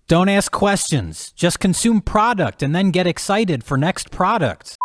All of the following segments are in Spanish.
Don't ask questions. Just consume product and then get excited for next product.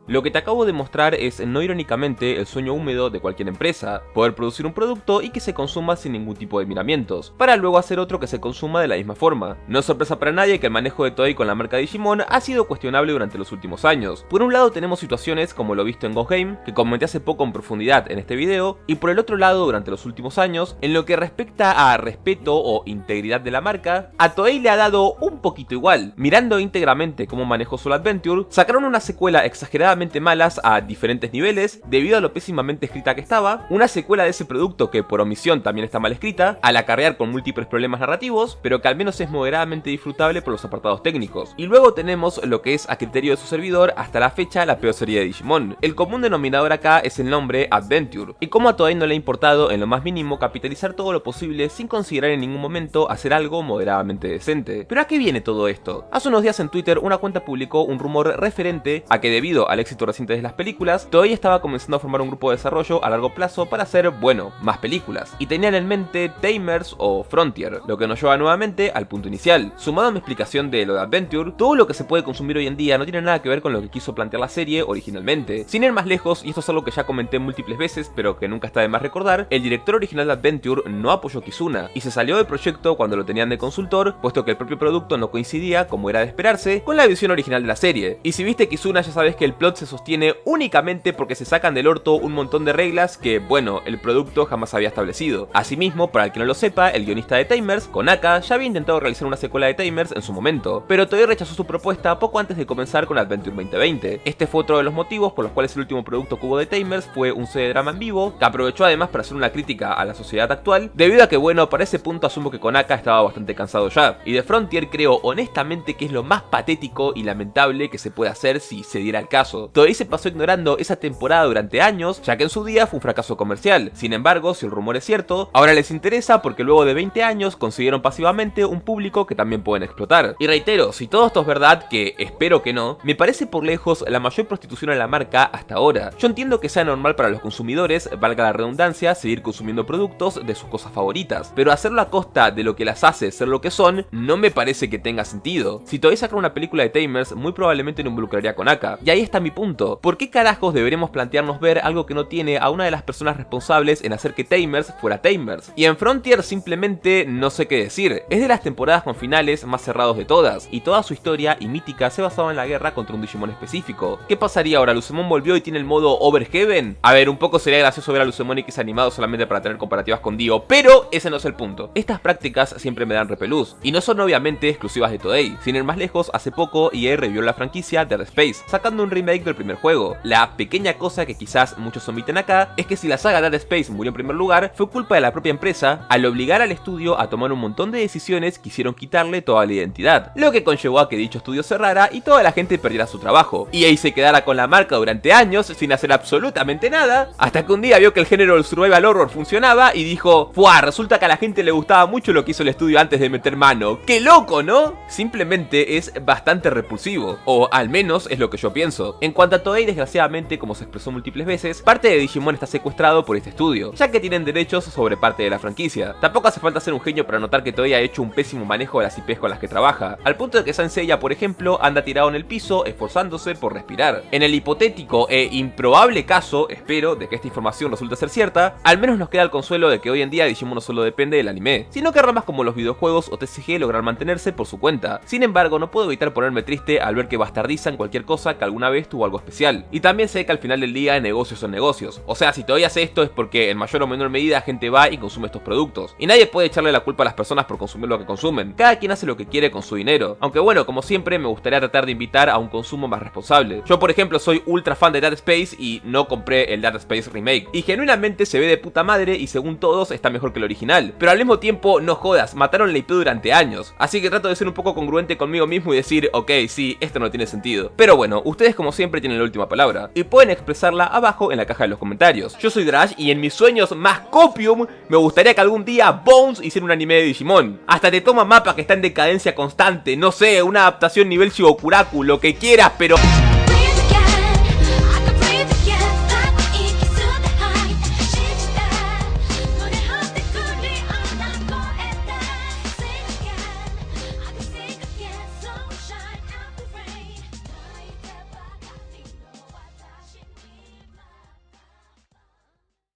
Lo que te acabo de mostrar es, no irónicamente, el sueño húmedo de cualquier empresa: poder producir un producto y que se consuma sin ningún tipo de miramientos, para luego hacer otro que se consuma de la misma forma. No es sorpresa para nadie que el manejo de Toei con la marca Digimon ha sido cuestionable durante los últimos años. Por un lado tenemos situaciones como lo visto en Go Game, que comenté hace poco en profundidad en este video, y por el otro lado, durante los últimos años, en lo que respecta a respeto o integridad de la marca, a Toei le ha dado un poquito igual. Mirando íntegramente cómo manejó Soul Adventure, sacaron una secuela exageradamente malas a diferentes niveles debido a lo pésimamente escrita que estaba, una secuela de ese producto que por omisión también está mal escrita, al acarrear con múltiples problemas narrativos, pero que al menos es moderadamente disfrutable por los apartados técnicos. Y luego tenemos lo que es, a criterio de su servidor, hasta la fecha la peor serie de Digimon. El común denominador acá es el nombre Adventure, y como a Toei no le ha importado en lo más mínimo capitalizar todo lo posible sin considerar en ningún momento hacer algo moderadamente decente. ¿Pero a qué viene todo esto? Hace unos días en Twitter una cuenta publicó un rumor referente a que debido al éxito reciente de las películas, Toei estaba comenzando a formar un grupo de desarrollo a largo plazo para hacer, bueno, más películas, y tenían en mente Tamers o Frontier, lo que nos lleva nuevamente al punto inicial. Sumado a mi explicación de lo de Adventure, todo lo que se puede consumir hoy en día no tiene nada que ver con lo que quiso plantear la serie originalmente. Sin ir más lejos, y esto es algo que ya comenté múltiples veces, pero que nunca está de más recordar, el director original de Adventure no apoyó Kizuna, y se salió del proyecto cuando lo tenían de consultor, puesto que el propio producto no coincidía, como era de esperarse, con la visión original de la serie. Y si viste Kizuna ya sabes que el plot se sostiene únicamente porque se sacan del orto un montón de reglas que, bueno, el producto jamás había establecido. Asimismo, para el que no lo sepa, el guionista de Tamers, Konaka, ya había intentado realizar una secuela de Tamers en su momento, pero Toei rechazó su propuesta poco antes de comenzar con Adventure 2020. Este fue otro de los motivos por los cuales el último producto que hubo de Tamers fue un CD-drama en vivo, que aprovechó además para hacer una crítica a la sociedad actual, debido a que, bueno, para ese punto asumo que Konaka estaba bastante cansado ya. Y de Frontier creo honestamente que es lo más patético y lamentable que se puede hacer si se diera el caso. Toei se pasó ignorando esa temporada durante años, ya que en su día fue un fracaso comercial. Sin embargo, si el rumor es cierto, ahora les interesa porque luego de 20 años consiguieron pasivamente un público que también pueden explotar. Y reitero, si todo esto es verdad, que espero que no, me parece por lejos la mayor prostitución a la marca hasta ahora. Yo entiendo que sea normal para los consumidores, valga la redundancia, seguir consumiendo productos de sus cosas favoritas, pero hacerlo a costa de lo que las hace ser lo que son, no me parece que tenga sentido. Si Toei sacara una película de Tamers, muy probablemente no involucraría a Konaka. Y ahí está mi punto. ¿Por qué carajos deberemos plantearnos ver algo que no tiene a una de las personas responsables en hacer que Tamers fuera Tamers? Y en Frontier simplemente no sé qué decir. Es de las temporadas con finales más cerrados de todas, y toda su historia y mítica se basaba en la guerra contra un Digimon específico. ¿Qué pasaría ahora? ¿Lucemon volvió y tiene el modo Overheaven? A ver, un poco sería gracioso ver a Lucemon X animado solamente para tener comparativas con Dio, pero ese no es el punto. Estas prácticas siempre me dan repelús, y no son obviamente exclusivas de Toei. Sin ir más lejos, hace poco EA revivió la franquicia Dead Space, sacando un remake del primer juego. La pequeña cosa que quizás muchos omiten acá es que si la saga Dead Space murió en primer lugar, fue culpa de la propia empresa al obligar al estudio a tomar un montón de decisiones que hicieron quitarle toda la identidad, lo que conllevó a que dicho estudio cerrara y toda la gente perdiera su trabajo. EA se quedara con la marca durante años sin hacer absolutamente nada, hasta que un día vio que el género del survival horror funcionaba y dijo: ¡fuah! Resulta que a la gente le gustaba mucho lo que hizo el estudio antes de meter mano. ¡Qué loco!, ¿no? Simplemente es bastante repulsivo, o al menos es lo que yo pienso. En cuanto a Toei, desgraciadamente, como se expresó múltiples veces, parte de Digimon está secuestrado por este estudio, ya que tienen derechos sobre parte de la franquicia. Tampoco hace falta ser un genio para notar que Toei ha hecho un pésimo manejo de las IPs con las que trabaja, al punto de que Saint Seiya, por ejemplo, anda tirado en el piso esforzándose por respirar. En el hipotético e improbable caso, espero, de que esta información resulte ser cierta, al menos nos queda el consuelo de que hoy en día Digimon no solo depende del anime, sino que ramas como los videojuegos o TCG logran mantenerse por su cuenta. Sin embargo, no puedo evitar ponerme triste al ver que bastardizan cualquier cosa que alguna vez tuvo algo especial. Y también sé que al final del día negocios son negocios. O sea, si Toei hace esto es porque en mayor o menor medida gente va y consume estos productos. Y nadie puede echarle la culpa a las personas por consumir lo que consumen. Cada quien hace lo que quiere con su dinero. Aunque bueno, como siempre, me gustaría tratar de invitar a un consumo más responsable. Yo, por ejemplo, soy ultra fan de Dead Space y no compré el Dead Space Remake. Y genuinamente se ve de puta madre y según todos está mejor que el original. Pero al mismo tiempo, no jodas, mataron la IP durante años. Así que trato de ser un poco congruente conmigo mismo y decir, ok, sí, esto no tiene sentido. Pero bueno, ustedes como siempre tienen la última palabra. Y pueden expresarla abajo en la caja de los comentarios. Yo soy Drash y en mis sueños más copium me gustaría que algún día Bones hiciera un anime de Digimon. Hasta te toma mapa que está en decadencia constante, no sé, una adaptación nivel Shigokuraku, lo que quieras, pero...